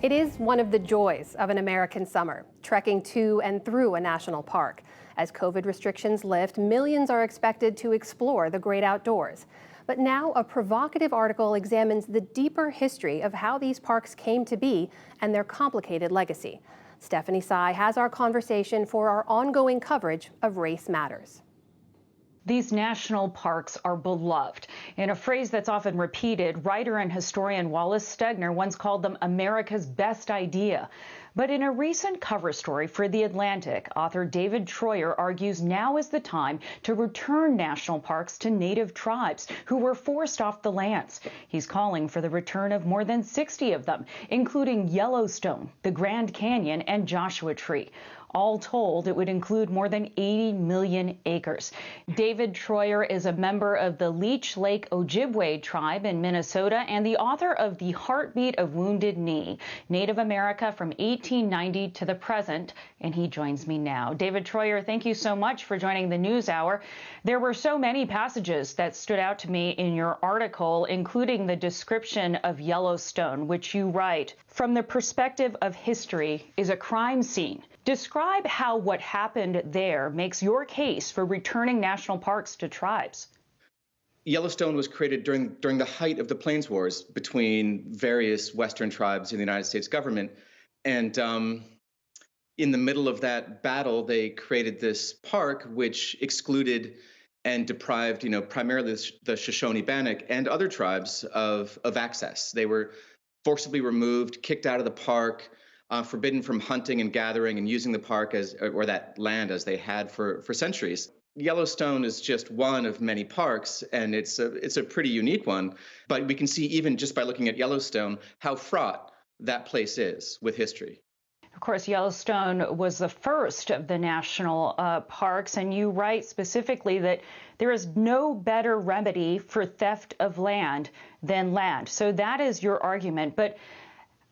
It is one of the joys of an American summer, trekking to and through a national park. As COVID restrictions lift, millions are expected to explore the great outdoors. But now a provocative article examines the deeper history of how these parks came to be and their complicated legacy. Stephanie Sy has our conversation for our ongoing coverage of Race Matters. These national parks are beloved. In a phrase that's often repeated, writer and historian Wallace Stegner once called them America's best idea. But in a recent cover story for The Atlantic, author David Treuer argues now is the time to return national parks to native tribes who were forced off the lands. He's calling for the return of more than 60 of them, including Yellowstone, the Grand Canyon, and Joshua Tree. All told, it would include more than 80 million acres. David Treuer is a member of the Leech Lake Ojibwe tribe in Minnesota and the author of The Heartbeat of Wounded Knee, Native America from 1890 to the present, and he joins me now. David Treuer, thank you so much for joining the NewsHour. There were so many passages that stood out to me in your article, including the description of Yellowstone, which you write, from the perspective of history, is a crime scene. Describe how what happened there makes your case for returning national parks to tribes. Yellowstone was created during the height of the Plains Wars between various Western tribes in the United States government. And in the middle of that battle, they created this park which excluded and deprived, primarily the Shoshone-Bannock and other tribes of access. They were forcibly removed, kicked out of the park, forbidden from hunting and gathering and using the park or that land as they had for centuries. Yellowstone is just one of many parks, and it's a pretty unique one. But we can see, even just by looking at Yellowstone, how fraught that place is with history. Of course, Yellowstone was the first of the national parks, and you write specifically that there is no better remedy for theft of land than land. So that is your argument. But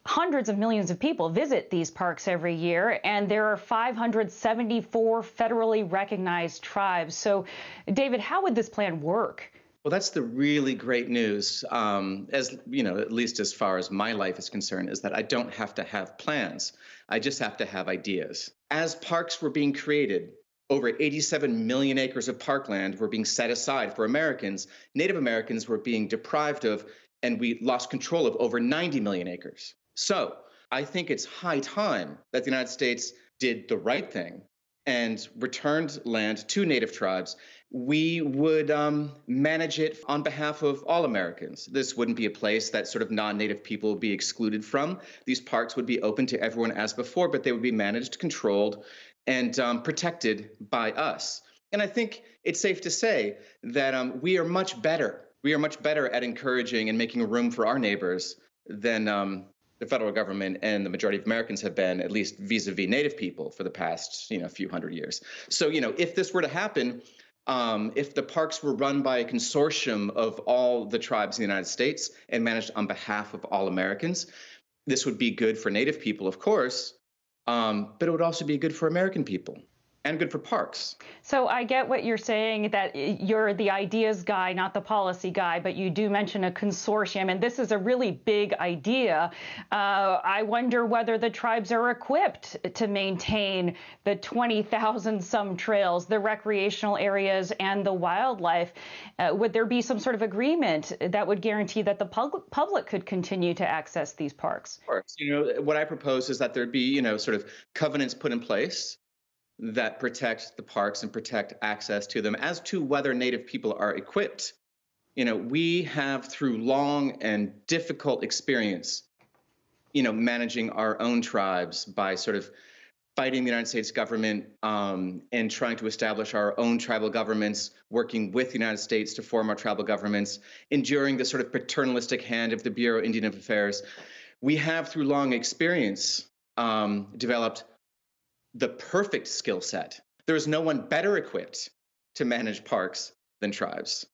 hundreds of millions of people visit these parks every year, and there are 574 federally recognized tribes. So, David, how would this plan work? Well, that's the really great news, as you know, at least as far as my life is concerned, is that I don't have to have plans. I just have to have ideas. As parks were being created, over 87 million acres of parkland were being set aside for Americans. Native Americans were being deprived of, and we lost control of, over 90 million acres. So I think it's high time that the United States did the right thing and returned land to native tribes. We would manage it on behalf of all Americans. This wouldn't be a place that sort of non-native people would be excluded from. These parks would be open to everyone as before, but they would be managed, controlled, and protected by us. And I think it's safe to say that we are much better. We are much better at encouraging and making room for our neighbors than the federal government and the majority of Americans have been, at least vis-a-vis native people, for the past few hundred years. So if this were to happen, if the parks were run by a consortium of all the tribes in the United States and managed on behalf of all Americans, this would be good for native people, of course, but it would also be good for American people. And good for parks. So I get what you're saying, that you're the ideas guy, not the policy guy, but you do mention a consortium, and this is a really big idea. I wonder whether the tribes are equipped to maintain the 20,000 some trails, the recreational areas, and the wildlife. Would there be some sort of agreement that would guarantee that the public could continue to access these parks? Of course. What I propose is that there'd be, sort of covenants put in place that protect the parks and protect access to them. As to whether native people are equipped, we have, through long and difficult experience, managing our own tribes by sort of fighting the United States government and trying to establish our own tribal governments, working with the United States to form our tribal governments, enduring the sort of paternalistic hand of the Bureau of Indian Affairs. We have, through long experience, developed the perfect skill set. There is no one better equipped to manage parks than tribes.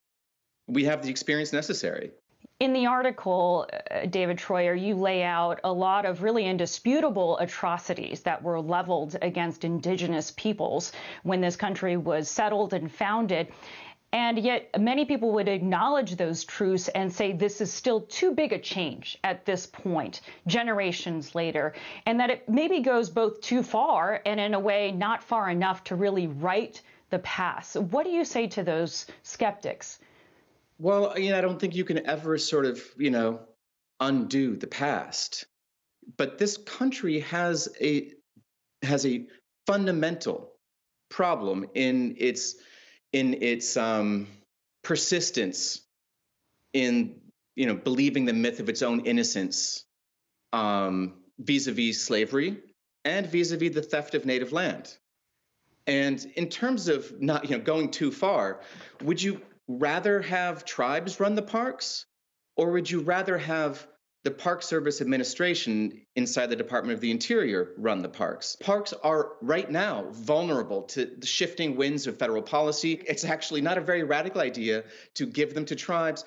We have the experience necessary. In the article, David Treuer, you lay out a lot of really indisputable atrocities that were leveled against indigenous peoples when this country was settled and founded. And yet many people would acknowledge those truths and say this is still too big a change at this point, generations later, and that it maybe goes both too far and in a way not far enough to really right the past. What do you say to those skeptics? Well, I don't think you can ever sort of, undo the past. But this country has a fundamental problem in its persistence in believing the myth of its own innocence, vis-a-vis slavery and vis-a-vis the theft of native land. And in terms of not going too far, would you rather have tribes run the parks, or would you rather have the Park Service Administration inside the Department of the Interior run the parks? Parks are right now vulnerable to the shifting winds of federal policy. It's actually not a very radical idea to give them to tribes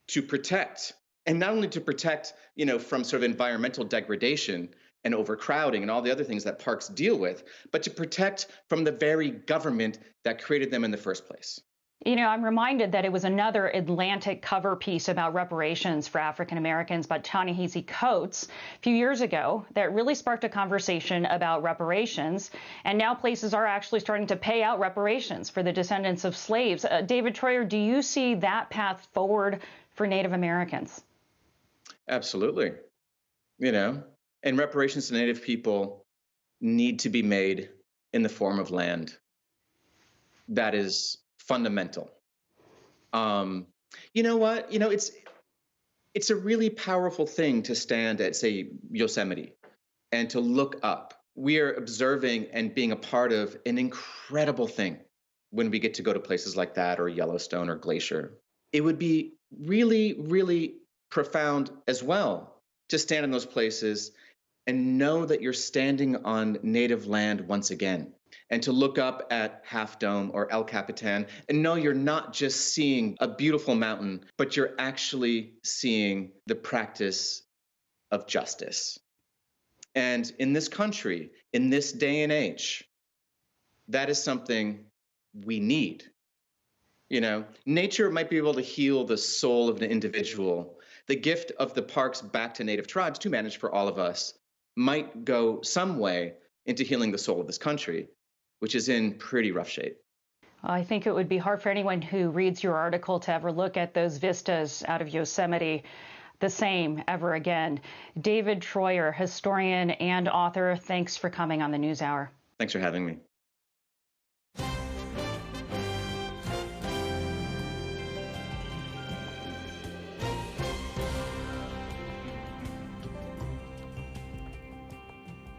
to protect, and not only to protect, from sort of environmental degradation and overcrowding and all the other things that parks deal with, but to protect from the very government that created them in the first place. I'm reminded that it was another Atlantic cover piece about reparations for African Americans by Ta-Nehisi Coates a few years ago that really sparked a conversation about reparations. And now places are actually starting to pay out reparations for the descendants of slaves. David Treuer, do you see that path forward for Native Americans? Absolutely. And reparations to Native people need to be made in the form of land. That is fundamental. You know what? It's a really powerful thing to stand at, say, Yosemite and to look up. We are observing and being a part of an incredible thing when we get to go to places like that, or Yellowstone or Glacier. It would be really, really profound as well to stand in those places and know that you're standing on native land once again, and to look up at Half Dome or El Capitan and know you're not just seeing a beautiful mountain, but you're actually seeing the practice of justice. And in this country, in this day and age, that is something we need. Nature might be able to heal the soul of an individual. The gift of the parks back to Native tribes to manage for all of us might go some way into healing the soul of this country, which is in pretty rough shape. I think it would be hard for anyone who reads your article to ever look at those vistas out of Yosemite the same ever again. David Treuer, historian and author, thanks for coming on the NewsHour. Thanks for having me.